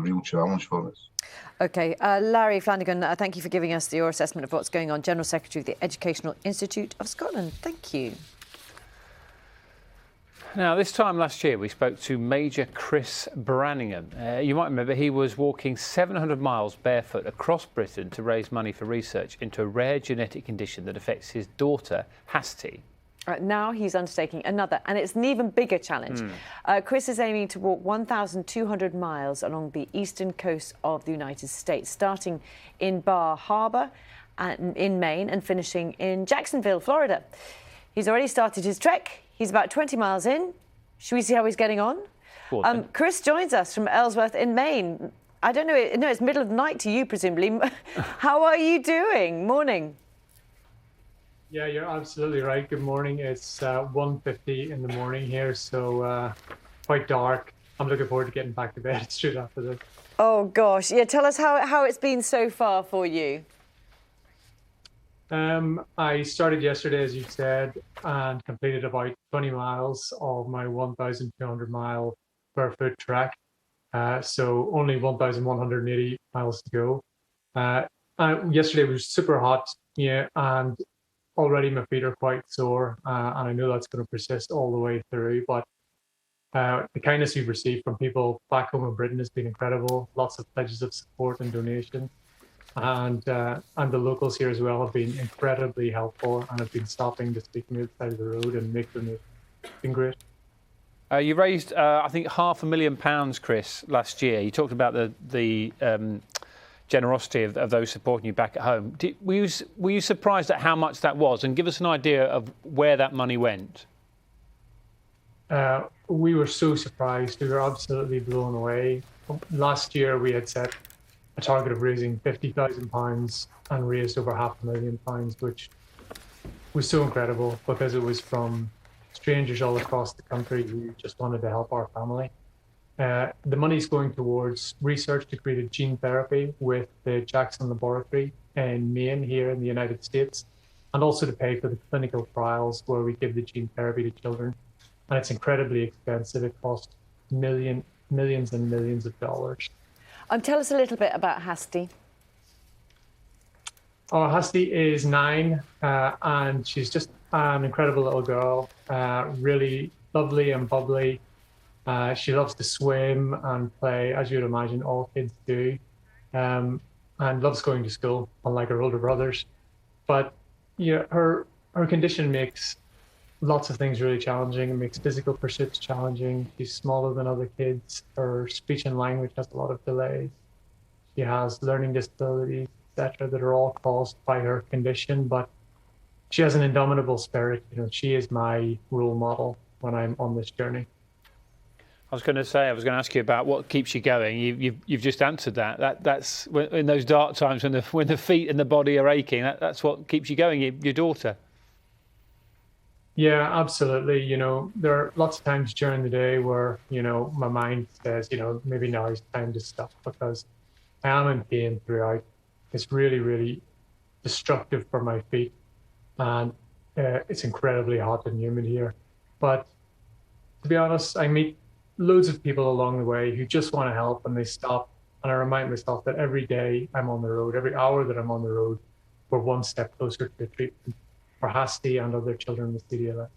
real challenge for us. OK. Larry Flanagan, thank you for giving us your assessment of what's going on. General Secretary of the Educational Institute of Scotland. Thank you. Now, this time last year, we spoke to Major Chris Branningham. You might remember he was walking 700 miles barefoot across Britain to raise money for research into a rare genetic condition that affects his daughter, Hasty. Now he's undertaking another, and it's an even bigger challenge. Chris is aiming to walk 1,200 miles along the eastern coast of the United States, starting in Bar Harbor in Maine and finishing in Jacksonville, Florida. He's already started his trek. He's about 20 miles in. Should we see how he's getting on? Chris joins us from Ellsworth in Maine. I don't know, no, it's middle of the night to you, presumably. How are you doing? Morning. Yeah, you're absolutely right. Good morning. It's 1:50 in the morning here, so quite dark. I'm looking forward to getting back to bed straight after this. Oh, gosh. Yeah, tell us how it's been so far for you. I started yesterday, as you said, and completed about 20 miles of my 1,200-mile barefoot trek. So only 1,180 miles to go. Yesterday was super hot, yeah, and already my feet are quite sore, and I know that's going to persist all the way through. But the kindness we've received from people back home in Britain has been incredible. Lots of pledges of support and donations. And the locals here as well have been incredibly helpful and have been stopping to speak to me at the side of the road and make them. It's been great. You raised, I think, £500,000, Chris, last year. You talked about the generosity of those supporting you back at home. Were you surprised at how much that was? And give us an idea of where that money went. We were so surprised. We were absolutely blown away. Last year we had set a target of raising £50,000 and raised over £500,000, which was so incredible because it was from strangers all across the country who just wanted to help our family. The money's going towards research to create a gene therapy with the Jackson Laboratory in Maine here in the United States, and also to pay for the clinical trials where we give the gene therapy to children. And it's incredibly expensive. It costs millions and millions of dollars. Tell us a little bit about Hasty. Oh, Hasty is 9, and she's just an incredible little girl, really lovely and bubbly. She loves to swim and play, as you would imagine all kids do, and loves going to school, unlike her older brothers. But yeah, her condition makes lots of things really challenging. It makes physical pursuits challenging. She's smaller than other kids. Her speech and language has a lot of delays. She has learning disabilities, etc., that are all caused by her condition. But she has an indomitable spirit. You know, she is my role model when I'm on this journey. I was going to ask you about what keeps you going. You've just answered that. That's in those dark times when the feet and the body are aching. That's what keeps you going. Your daughter. Yeah, absolutely. You know, there are lots of times during the day where, you know, my mind says, you know, maybe now is time to stop because I am in pain throughout. It's really, really destructive for my feet. And it's incredibly hot and humid here. But to be honest, I meet loads of people along the way who just want to help, and they stop. And I remind myself that every day I'm on the road, every hour that I'm on the road, we're one step closer to the treatment for Hasty and other children with CDLS.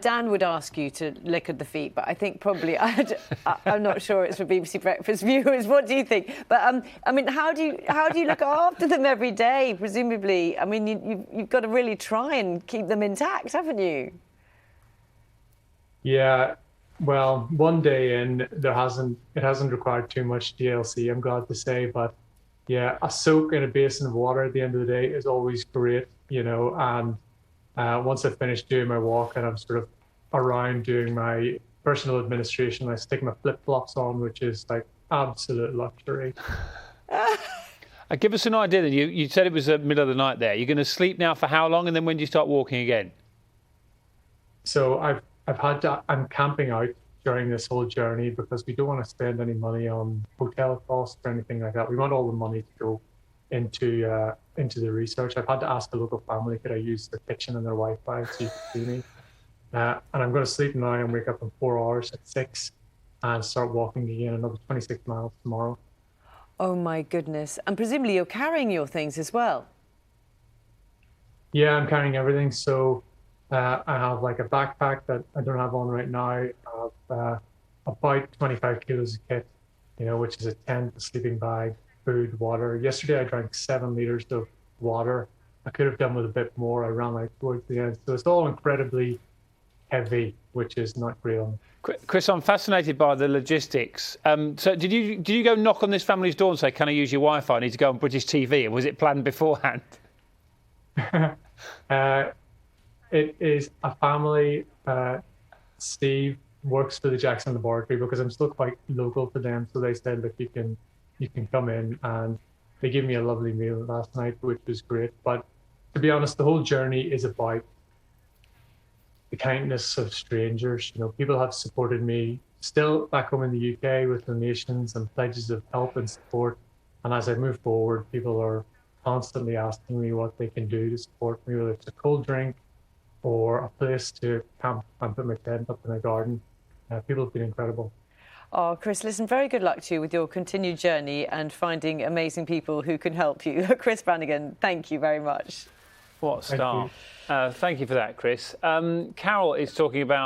Dan would ask you to lick at the feet, but I think probably I'm not sure it's for BBC Breakfast viewers. What do you think? But I mean, how do you look after them every day? Presumably, I mean, you've got to really try and keep them intact, haven't you? Yeah. Well, one day in, it hasn't required too much DLC, I'm glad to say, but yeah, a soak in a basin of water at the end of the day is always great, you know, and once I've finished doing my walk and I'm sort of around doing my personal administration, I stick my flip-flops on, which is like absolute luxury. Give us an idea then. You said it was the middle of the night there. You're going to sleep now for how long, and then when do you start walking again? So I'm camping out during this whole journey because we don't want to spend any money on hotel costs or anything like that. We want all the money to go into the research. I've had to ask a local family, could I use their kitchen and their Wi-Fi so you can see me? And I'm going to sleep now and wake up in 4 hours at 6. and start walking again another 26 miles tomorrow. Oh my goodness. And presumably you're carrying your things as well. Yeah, I'm carrying everything. So I have like a backpack that I don't have on right now. I have about 25 kilos of kit, which is a tent, a sleeping bag, food, water. Yesterday I drank 7 liters of water. I could have done with a bit more. I ran out towards the end. So it's all incredibly heavy, which is not great on. Chris, I'm fascinated by the logistics. So did you go knock on this family's door and say, can I use your Wi-Fi? I need to go on British TV. Or was it planned beforehand? It is a family. Steve works for the Jackson Laboratory because I'm still quite local to them. So they said, look, you can come in, and they gave me a lovely meal last night, which was great. But to be honest, the whole journey is about the kindness of strangers. People have supported me still back home in the UK with donations and pledges of help and support. And as I move forward, people are constantly asking me what they can do to support me, whether it's a cold drink or a place to camp and put my tent up in a garden. People have been incredible. Oh, Chris, listen, very good luck to you with your continued journey and finding amazing people who can help you. Chris Brannigan, thank you very much. What a start. Thank you for that, Chris. Carol is talking about